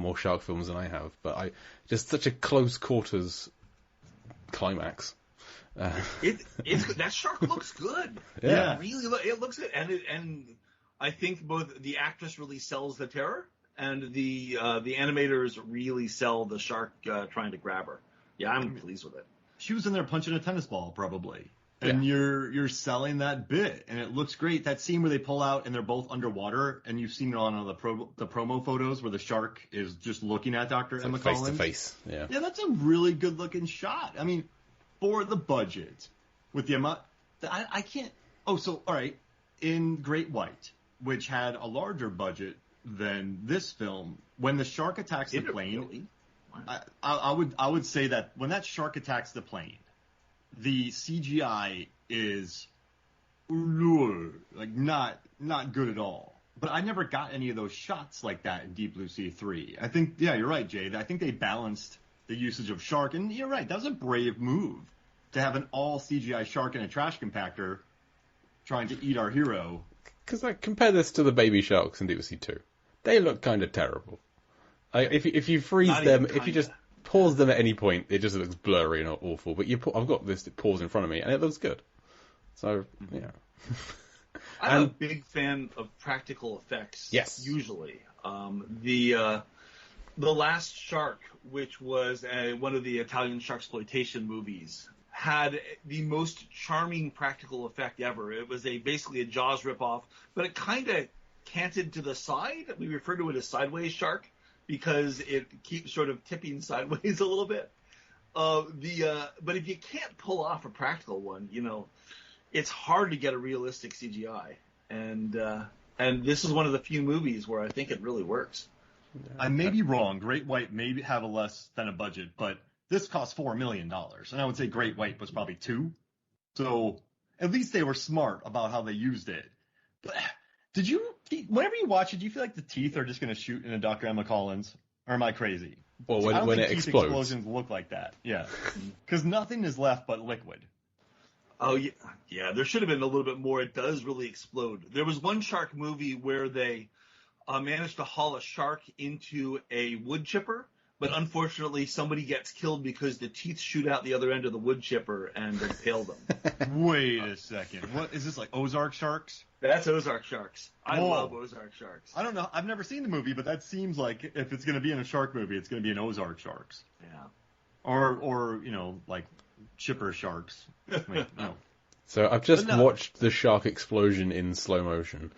more shark films than I have, but just such a close quarters climax. That shark looks good. Yeah. It looks good, and I think both the actress really sells the terror, and the animators really sell the shark trying to grab her. Yeah, I'm pleased with it. She was in there punching a tennis ball, probably. And you're selling that bit, and it looks great. That scene where they pull out and they're both underwater, and you've seen it on the promo photos where the shark is just looking at Dr. Emma Collins. Face to face, yeah. Yeah, that's a really good looking shot. I mean, for the budget, with the amount, I can't. Oh, so all right, in Great White, which had a larger budget than this film, when the shark attacks the plane, really? I would say that when that shark attacks the plane, the CGI is like not good at all. But I never got any of those shots like that in Deep Blue Sea 3. I think, yeah, you're right, Jay. I think they balanced the usage of shark, and you're right. That was a brave move to have an all CGI shark in a trash compactor trying to eat our hero. Because compare this to the baby sharks in Deep Blue Sea 2. They look kind of terrible. If you freeze them, if you just pause them at any point, it just looks blurry and awful. But I've got this pause in front of me, and it looks good. So, yeah. I'm a big fan of practical effects. Yes. Usually. The Last Shark, which was one of the Italian sharksploitation movies, had the most charming practical effect ever. It was basically a Jaws ripoff, but it kind of canted to the side. We refer to it as sideways shark because it keeps sort of tipping sideways a little bit. But if you can't pull off a practical one, it's hard to get a realistic CGI. And this is one of the few movies where I think it really works. I may be wrong. Great White may have a less than a budget, but this cost $4 million. And I would say Great White was probably $2 million. So at least they were smart about how they used it. But whenever you watch it, do you feel like the teeth are just going to shoot into Dr. Emma Collins? Or am I crazy? Well, I don't when think it teeth explodes. explosions look like that. Yeah. Because nothing is left but liquid. Oh, yeah. There should have been a little bit more. It does really explode. There was one shark movie where they managed to haul a shark into a wood chipper, but unfortunately somebody gets killed because the teeth shoot out the other end of the wood chipper and impale them. Wait a second. What is this, like Ozark Sharks? That's Ozark Sharks. I love Ozark Sharks. I don't know. I've never seen the movie, but that seems like if it's going to be in a shark movie, it's going to be an Ozark Sharks. Yeah. Or like chipper sharks. Wait, no. So I've just watched the shark explosion in slow motion,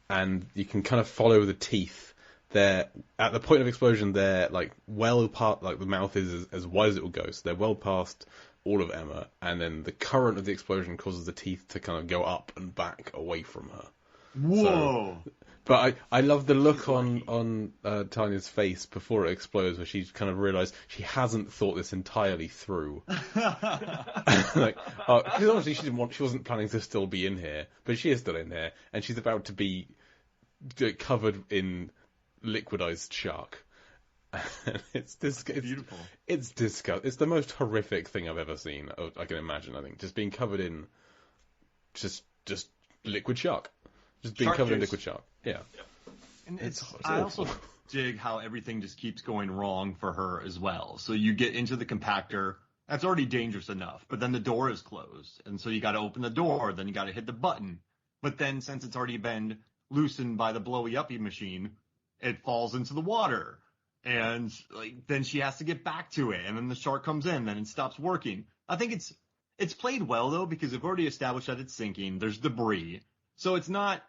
and you can kind of follow the teeth. They're at the point of explosion. They're like well past, like the mouth is as wide as it will go. So they're well past all of Emma, and then the current of the explosion causes the teeth to kind of go up and back away from her. Whoa! So, but I love the look on Tanya's face before it explodes, where she's kind of realised she hasn't thought this entirely through. Like, because obviously she wasn't planning to still be in here, but she is still in here, and she's about to be covered in liquidized shark. It's beautiful. It's disgusting. It's the most horrific thing I've ever seen. I can imagine. I think just being covered in just liquid shark. Just being covered in liquid shark. Yeah. And I also dig how everything just keeps going wrong for her as well. So you get into the compactor. That's already dangerous enough. But then the door is closed. And so you got to open the door. Then you got to hit the button. But then since it's already been loosened by the blowy-uppy machine, it falls into the water. And then she has to get back to it. And then the shark comes in. Then it stops working. I think it's played well, though, because they've already established that it's sinking. There's debris. So it's not...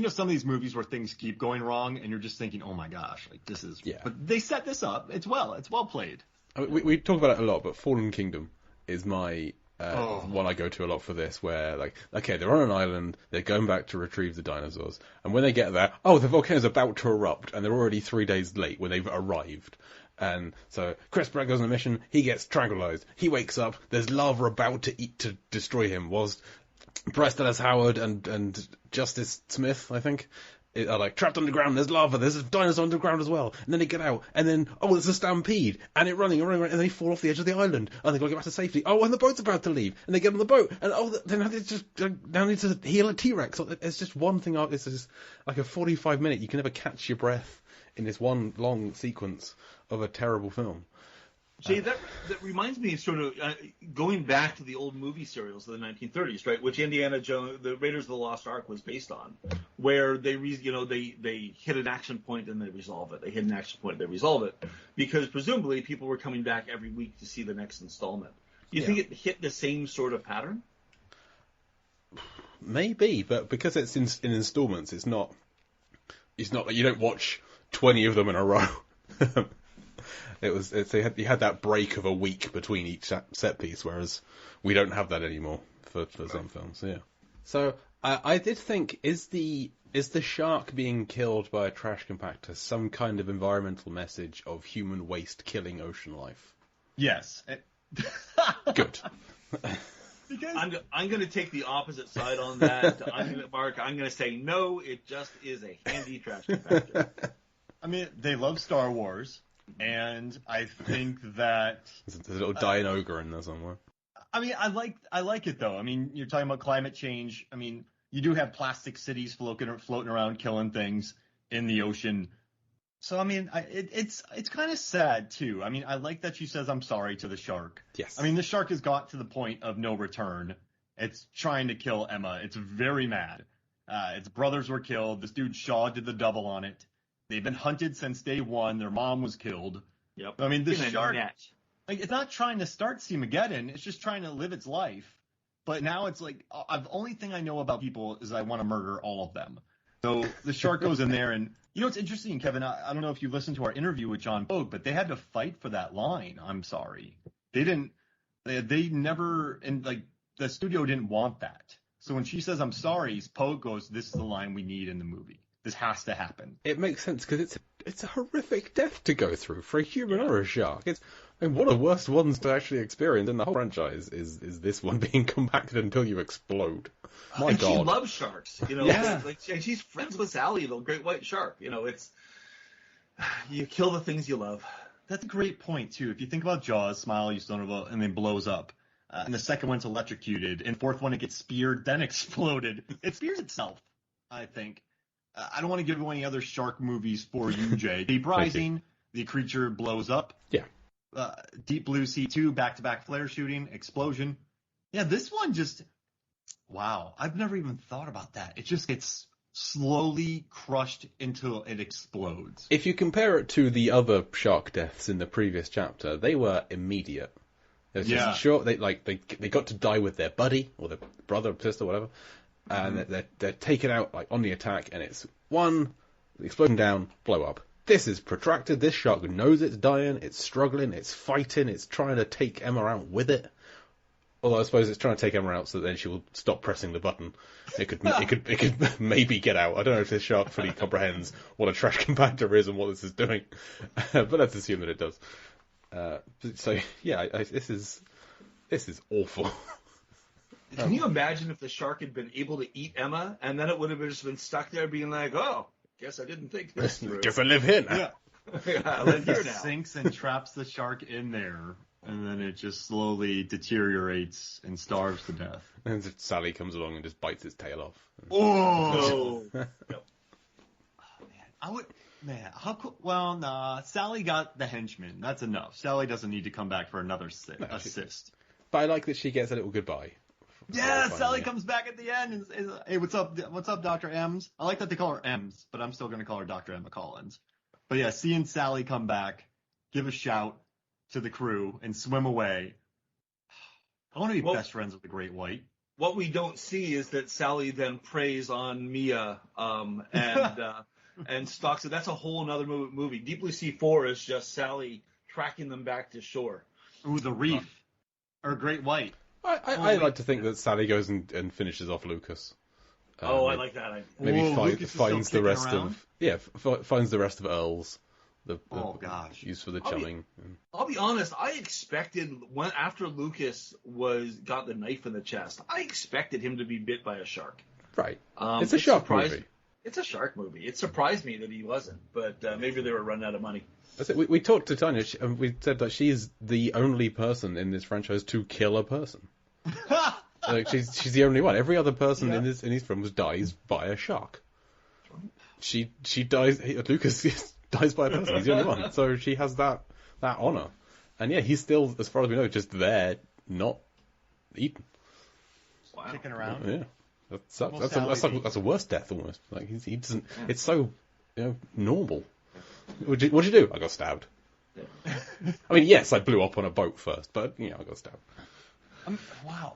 some of these movies where things keep going wrong, and you're just thinking, "Oh my gosh, this is." Yeah. But they set this up. It's well played. We talk about it a lot, but Fallen Kingdom is my one I go to a lot for this. Where they're on an island, they're going back to retrieve the dinosaurs, and when they get there, the volcano's about to erupt, and they're already 3 days late when they've arrived. And so Chris Pratt goes on a mission. He gets tranquilized. He wakes up. There's lava about to destroy him. Whilst Bryce Dallas Howard and Justice Smith, I think, are trapped underground. There's lava. There's a dinosaur underground as well. And then they get out, and then there's a stampede, and it's running, and then they fall off the edge of the island, and they got to get back to safety. And the boat's about to leave, and they get on the boat, and then now need to heal a T-Rex. It's just one thing. It's just like a 45-minute. You can never catch your breath. in this one long sequence of a terrible film. Jay, that reminds me of sort of going back to the old movie serials of the 1930s, right? Which Indiana Jones, the Raiders of the Lost Ark was based on, where they hit an action point and they resolve it. They hit an action point, they resolve it, because presumably people were coming back every week to see the next installment. Do you think it hit the same sort of pattern? Maybe, but because it's in installments, it's not like you don't watch 20 of them in a row. You had that break of a week between each set piece, whereas we don't have that anymore for some films. Yeah. So I did think, is the shark being killed by a trash compactor some kind of environmental message of human waste killing ocean life? Yes. Good. Because I'm going to take the opposite side on that. I'm going to say no. It just is a handy trash compactor. I mean, they love Star Wars. And I think that there's a little dying ogre in there somewhere. I mean, I like it though. I mean, you're talking about climate change. I mean, you do have plastic cities floating around, killing things in the ocean. So I mean, it's kind of sad too. I mean, I like that she says I'm sorry to the shark. Yes. I mean, the shark has got to the point of no return. It's trying to kill Emma. It's very mad. Its brothers were killed. This dude Shaw did the double on it. They've been hunted since day one. Their mom was killed. Yep. I mean, this shark, like, it's not trying to start Seamageddon. It's just trying to live its life. But now it's like, the only thing I know about people is I want to murder all of them. So the shark goes in there, and you know what's interesting, Kevin? I don't know if you listened to our interview with John Bogue, but they had to fight for that line. I'm sorry. They never, and like the studio didn't want that. So when she says I'm sorry, Pogue goes, "This is the line we need in the movie. This has to happen." It makes sense because it's a horrific death to go through for a human or a shark. One of the worst ones to actually experience in the whole franchise is this one being compacted until you explode. My God. She loves sharks, you know. Yeah. And she's friends with Sally, the great white shark. You know, it's you kill the things you love. That's a great point too. If you think about Jaws, Smile, you don't know, and then blows up. And the second one's electrocuted, and fourth one it gets speared, then exploded. It spears itself, I think. I don't want to give away any other shark movies for you, Jay. Deep Rising, the creature blows up. Yeah. Deep Blue Sea 2, back-to-back flare shooting, explosion. Yeah, this one just, wow. I've never even thought about that. It just gets slowly crushed until it explodes. If you compare it to the other shark deaths in the previous chapter, they were immediate. It was just short. They got to die with their buddy or their brother or sister, whatever. And they're taken out like on the attack, and it's one explosion down, blow up. This is protracted. This shark knows it's dying. It's struggling. It's fighting. It's trying to take Emma out with it. Although I suppose it's trying to take Emma out so that then she will stop pressing the button. It could maybe get out. I don't know if this shark fully comprehends what a trash compactor is and what this is doing, but let's assume that it does. So yeah, this is awful. Can you imagine if the shark had been able to eat Emma, and then it would have just been stuck there being like, oh, guess I didn't think this through. Guess I live here now. Yeah, I live here now. Sinks and traps the shark in there, and then it just slowly deteriorates and starves to death. And Sally comes along and just bites its tail off. Oh! How cool? Well, nah. Sally got the henchman. That's enough. Sally doesn't need to come back for another assist. But I like that she gets a little goodbye. Yeah, Sally comes back at the end and says, "Hey, what's up? What's up, Dr. Ems?" I like that they call her Ems, but I'm still going to call her Dr. Emma Collins. But yeah, seeing Sally come back, give a shout to the crew, and swim away. I want to be best friends with the Great White. What we don't see is that Sally then preys on Mia and stalks it. That's a whole another movie. Deep Blue Sea 4 is just Sally tracking them back to shore. Ooh, the reef. Or Great White. I like to think that Sally goes and finishes off Lucas. I like that. Maybe finds the rest around? finds the rest of Earl's. Gosh. Used for the chumming. I'll be honest. I expected after Lucas got the knife in the chest, I expected him to be bit by a shark. Right. It's a shark movie. It's a shark movie. It surprised me that he wasn't, but maybe they were running out of money. We talked to Tanya, and we said that she's the only person in this franchise to kill a person. She's the only one. Every other person in these films dies by a shark. She dies. Lucas dies by a person. He's the only one. So she has that honor. And yeah, he's still, as far as we know, just there, not eaten. Wow. Kicking around. Yeah. That sucks. That's a worse death almost. Like he doesn't. It's so normal. What'd you do? I got stabbed. Yeah. I mean, yes, I blew up on a boat first, but I got stabbed. Wow.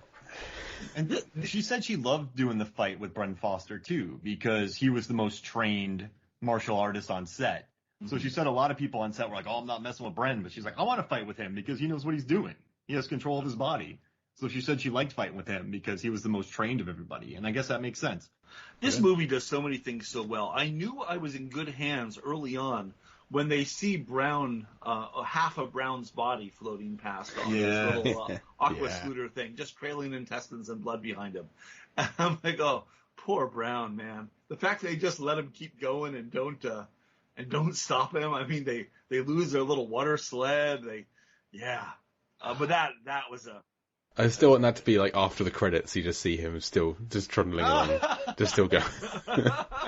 And she said she loved doing the fight with Brendan Foster too, because he was the most trained martial artist on set. Mm-hmm. So she said a lot of people on set were like, "Oh, I'm not messing with Brendan," but she's like, "I want to fight with him because he knows what he's doing. He has control of his body." So she said she liked fighting with him because he was the most trained of everybody, and I guess that makes sense. This movie does so many things so well. I knew I was in good hands early on when they see Brown, half of Brown's body floating past on this little aqua scooter thing, just trailing intestines and blood behind him. And I'm like, oh, poor Brown, man. The fact that they just let him keep going and don't stop him. I mean, they lose their little water sled. But that was a. I still want that to be like after the credits. You just see him still just trundling along, just still going.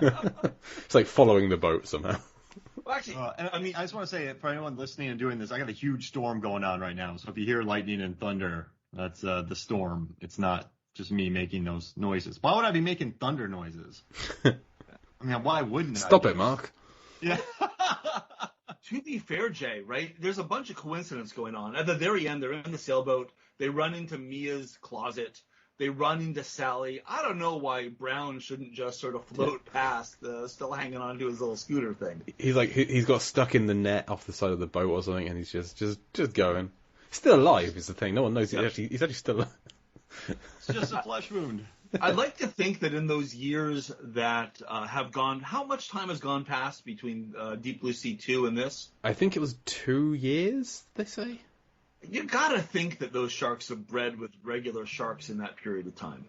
It's like following the boat somehow. Well, actually, I just want to say, for anyone listening and doing this, I got a huge storm going on right now. So if you hear lightning and thunder, that's the storm. It's not just me making those noises. Why would I be making thunder noises? I mean, why wouldn't I? Stop it, Mark. Yeah. To be fair, Jay, right? There's a bunch of coincidence going on. At the very end, they're in the sailboat. They run into Mia's closet. They run into Sally. I don't know why Brown shouldn't just sort of float past, still hanging on to his little scooter thing. He's got stuck in the net off the side of the boat or something, and he's just going. He's still alive is the thing. No one knows he's actually still alive. It's just a flesh wound. I'd like to think that in those years that have gone, how much time has gone past between Deep Blue Sea 2 and this? I think it was 2 years, they say. You gotta think that those sharks have bred with regular sharks in that period of time.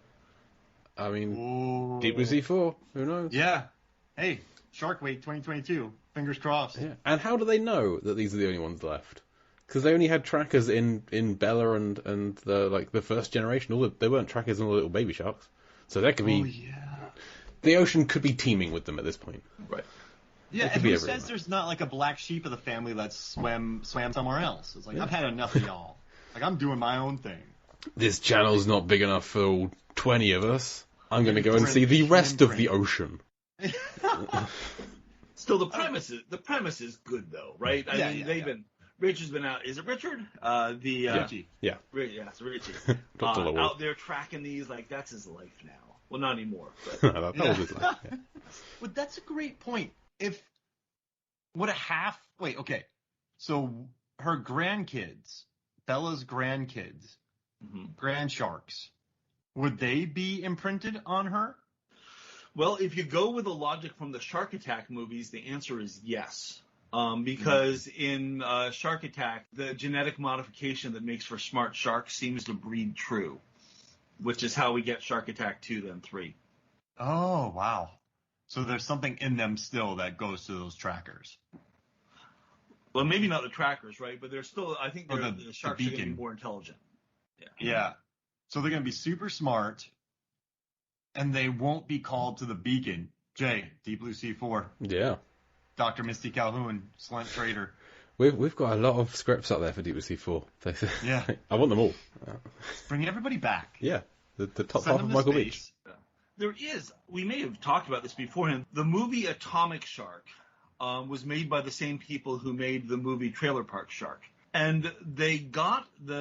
I mean, Deep Blue Sea 4, who knows? Yeah. Hey, Shark Week 2022. Fingers crossed. Yeah. And how do they know that these are the only ones left? Because they only had trackers in Bella and the first generation. They weren't trackers in all the little baby sharks. So that could be. Oh yeah. The ocean could be teeming with them at this point. Right. Yeah, and who says there's not like a black sheep of the family that swam somewhere else? It's like, I've had enough of y'all. Like, I'm doing my own thing. This channel's not big enough for all 20 of us. I'm going to go and see the rest of the ocean. Still, the premise is good though, right? I mean, they've been. Richard's been out. Is it Richard? Richie. Yeah. It's Richie. Out there tracking these, like that's his life now. Well, not anymore. But. that was his life. Yeah. But that's a great point. So her grandkids, Bella's grandkids, grand sharks, would they be imprinted on her? Well, if you go with the logic from the Shark Attack movies, the answer is yes. Because in Shark Attack, the genetic modification that makes for smart sharks seems to breed true, which is how we get Shark Attack 2 then 3. Oh, wow. So there's something in them still that goes to those trackers. Well, maybe not the trackers, right? But they're still, I think the sharks are going to be more intelligent. Yeah. So they're going to be super smart, and they won't be called to the beacon. Jay, Deep Blue Sea 4. Yeah. Dr. Misty Calhoun, Slent Trader. We've got a lot of scripts up there for Deep Blue Sea 4. Yeah. I want them all. Bring everybody back. Yeah. The top half of Michael Beach. There is, we may have talked about this beforehand, the movie Atomic Shark was made by the same people who made the movie Trailer Park Shark. And the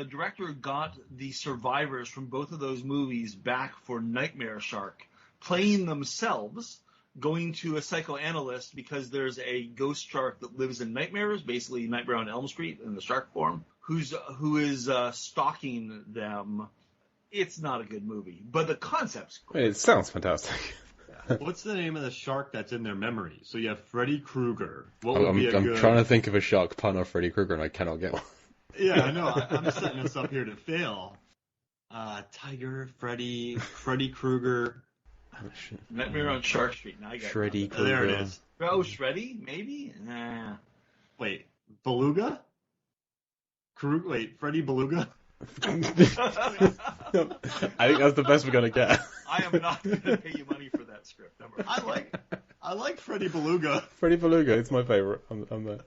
director got the survivors from both of those movies back for Nightmare Shark, playing themselves, going to a psychoanalyst because there's a ghost shark that lives in nightmares, basically Nightmare on Elm Street in the shark form, who is stalking them. It's not a good movie, but the concept's great. It sounds fantastic. What's the name of the shark that's in their memory? So you have Freddy Krueger. I'm trying to think of a shark pun of Freddy Krueger, and I cannot get one. Yeah, I know. I'm setting us up here to fail. Tiger, Freddy Krueger. Nightmare on Shark Street. Now I got Shreddy Krueger. There it is. Oh, Shreddy? Maybe? Nah. Wait, Beluga? Freddy Beluga? I think that's the best we're going to get. I am not going to pay you money for that script. I I like Freddy Beluga. Freddy Beluga is my favorite. I'm there.